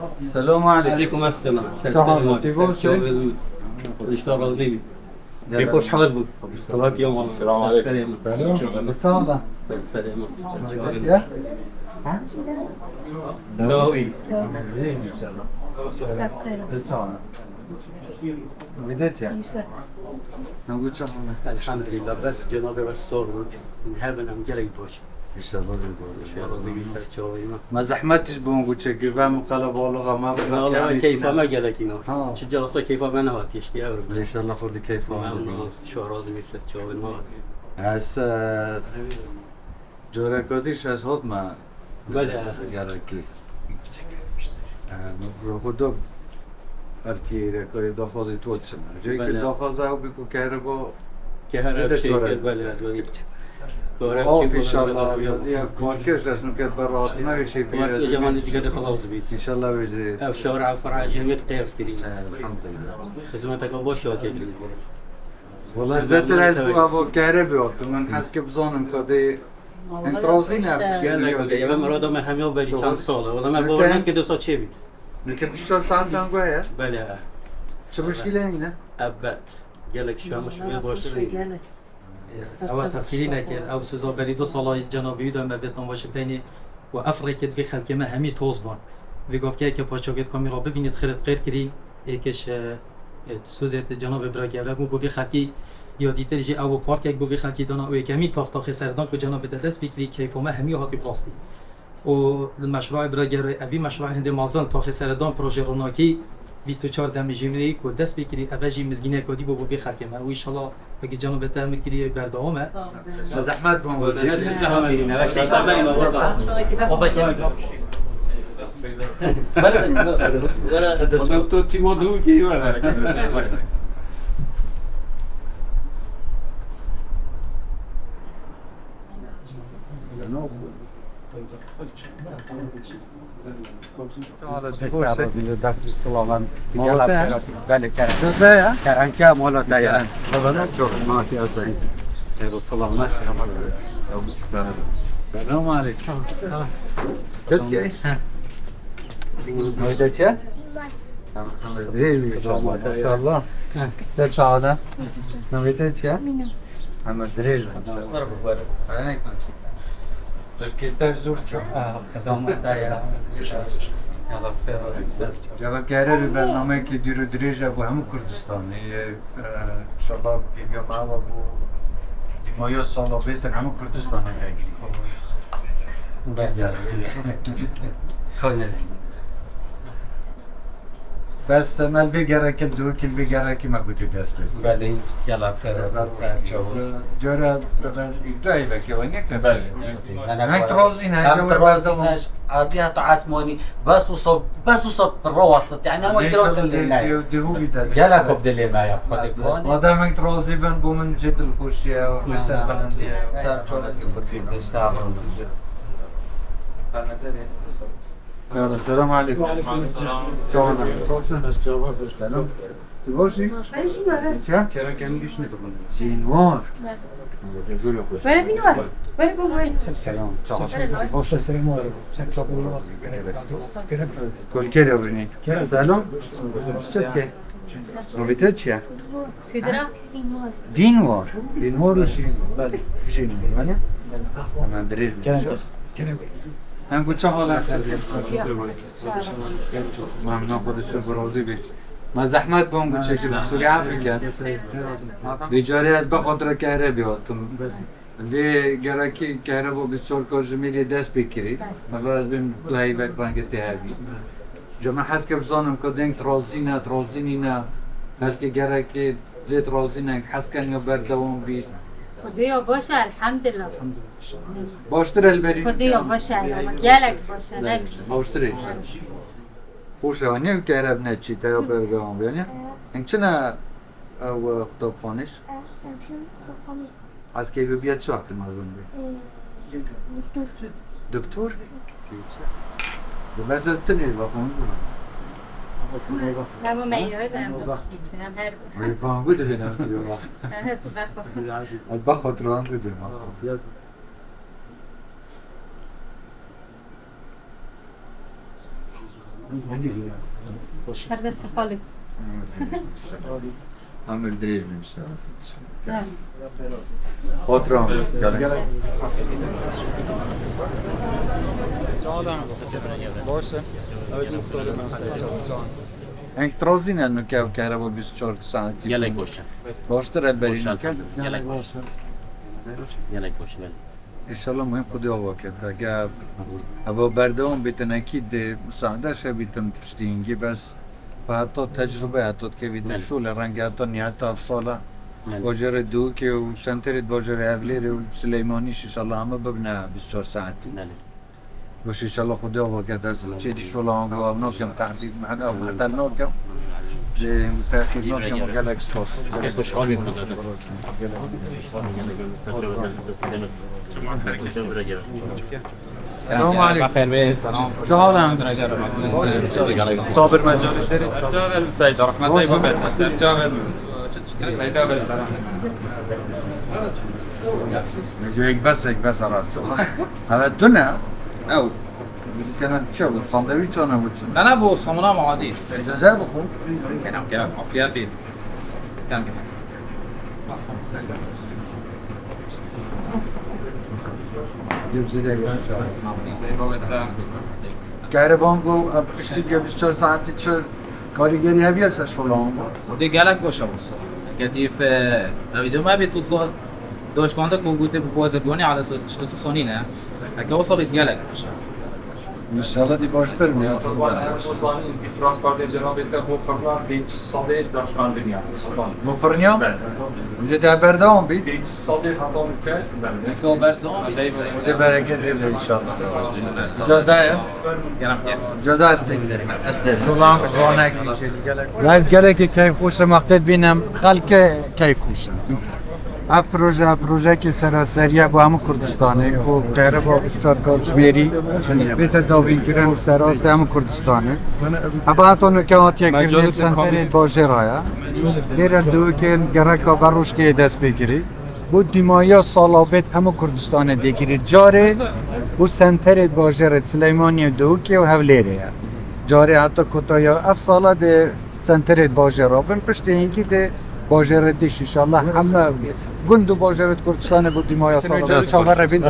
السلام عليكم. عليكم السلام. سلام. تبغى شيء؟ اشتغل ضيبي. بيكوش حالبك. صلاة يوم الله. السلام عليكم. سلام. سلام. نوي. زين ان شاء الله. تمام. بديت يعني. نقول شو الحمد لله بس جنابي بس صور نحب نعمل جلي بوش. ان شاء الله. ان شاء الله ضيبي سرچوي ما. ما زحمتش بونقول شيء قبل مقالة والله ما والله كيف ما قالك هنا. ها. شجرة كيف ما نهات يشتي أورب. ان شاء الله خذ كيف شو رازي سرچوي ما. هسه جورا كوديش هس هاد ما بله. ياركي خودم الکی رکوی داخوزی توت شد. جایی که داخوزه او بیکو که رو كهرب شيء بله. آف ان شاء الله یا مارکش رسم کرد برات نمیشه ما في جمال تقدر خلاص بيت. ان شاء الله بيجي في شوارع فرع جميع غير كريم. الحمد لله. خدمتك باش وكيل. والله زدت راس ابو كهربي وقت من حس که بزانم کدی انت رازی نبودی يا مراد ما هم يوم بري كان صالة والله ما بقول كده صوت شيء. لكن بشتغل ساعات تنقوية بله. شو مشكلة هنا؟ أبد. قالك شو مشكلة باشتري. أو تحصيلنا كان أو سوزا بري دو صلاة جنابي دا ما بيتنا باش بيني وأفريقيا في خلق ما همي توزبان. بيقف كي باشوكت كاميرا ببينت خير غير كري هيكش سوزت جناب براجيرا بو في خلقي ياديتر جي أو بارك بو في خلقي دانا أو كمي تاخت خسردان كو جناب ددس بكري كيف ما همي هاتي بلاستيك. والمشروع براجيرا أبي مشروع هندي مازال تاخت خسردان بروجي روناكي 24 دم جمعی و دست بگیری اوجی مزگینه کدی بو بی خرکه ما و ان شاء الله بگی جناب تعمیر کردی بردامه زحمت بون تو تیمو دو کی كرنكا مولا دايا ما في أصلاً السلام السلام عليكم كيف نويدة شيء؟ إن شاء الله كيف شاهدة؟ نويدة شيء؟ محمد دريج تركيا زورتشو جواب كهرباء برنامه که دیرو دریجه بو همون کردستان ان شاء الله بیا معه و بو دیمایا سالا بهتر همون کردستان بس ملوی گره که دو کلوی گره که مگوتی دست بید بله يلا جورا ابداعي بك يا وينك هناك ترازين ترازيناش عطيها تعسموني بس وصب بالرواسط يعني هو يدرك اللي يلا كوب دلي ما ياخذك هون هذا ما ترازي بن بو من جد الخوشيه وحسن بلنديه يلا السلام عليكم. وعليكم السلام. سلام. تبغى شيء؟ كرا كان يشني طبعا. زينوار. وين في نور؟ وين بقول؟ سلام. Posso essere muore, senza problema. كل كيرا بني. سلام. شتى؟ نويتة شيء؟ سدرة في نور. دينوار. دينوار وشي؟ بله. شيء ولا؟ أنا دريج. هم كنت شغال ممنون خودش برازی بید ما زحمت بهم قلت شکل بسوری افریقا بیجاری از بخاطر کهره بیاتم وی گرکی کهره با 24 کارجمیری دست بکری ما از بیم دو هیوک رنگ تهبی جمع حس که بزانم که دنگ ترازی نه هلکه گرکی لیت رازی نه حس کن یا بردوام بید خديا باشا الحمد لله. باشتر البری خديا باشا مجالك باشا نمشي. باشترش خوش روانی که عرب نچی تا برگام بیانی این چنه او خطاب خانش از کی بیاد چه وقت مازن بی دکتر بس تنی بخون لا ما يروي بقى. ولی پام بود بینم تو با از بخاطر آن بود هر دست خالی هم الدريج بيمشي نه خاطرهم باشه انك ترازين انه كهرباء 24 ساعتي Gelek boşa. باشتر البريد Gelek boşa. Gelek boşa. ان شاء الله مهم خدي هوا كده جاب ابو بردهم بيتن اكيد مساعده شي بيتم تشتينجي بس فحتى تجربه حتى كيف شو لرنجات نيات افصاله باجر دوكي وسنترد باجر افليري وسليمانيش ان شاء الله هم ببنا 24 ساعه باش ان شاء الله خدي هوا كده تشيدي شو لهم هو كم تعديل معنا وحتى نوكم تاخير نوكم جالكس توس Gelek boşa abi. السلام عليكم بخير بيه سلام شو عم صابر مجال جابر سيد رحمة الله وبركاته جابر تشتري سيد جابر يجي هيك بس راسه هذا الدنيا او كانت شو ساندويتش انا وش انا ابو صمنا معاديس اجازه بخو كان عافية بيه كان كهربانگو پشتی بیا 24 ساعتی چه کارگری هایی هست شلونگو خودی گلک باشه بسو كيف ايدو ما بيتوصل دوش كوندا كوغوتي بوزرگوني على اساس تشتتو صونينا هكا وصلت گلک باشه ان شاء الله دي باشتر میاد فرانس بارده جنابیت مفرنا birinci salı daşkan dünya. مفرنیا اونجا در بردام بید Birinci salı hatan ülke ben. هكا برسلون ده برکت دیده ان شاء الله اجازه اجازه هستی شلونگ شلونگ لازم گله که کیف خوش مقصد بینم خلق کیف خوشه اف پروژه که سراسریه با همه کردستانه و غیره با بسیار کارشمیری بیت داوین کرن سراست همه کردستانه اما هاتون که آتیه کرنیل سنترین باشه رایا دیرن دو که گرکا بروش که دست بگیری بود دیمایا سالابت همه کردستانه دیگیری جاره بود سنترین باشه رد سلیمانی دو که و هولیره جاره حتی کتایا اف سالا ده سنترین باشه را بین پشت اینکی ده باجرت دیش انشالله همه گند و باجرت کردستان بود دیمایا سالابت سوار بین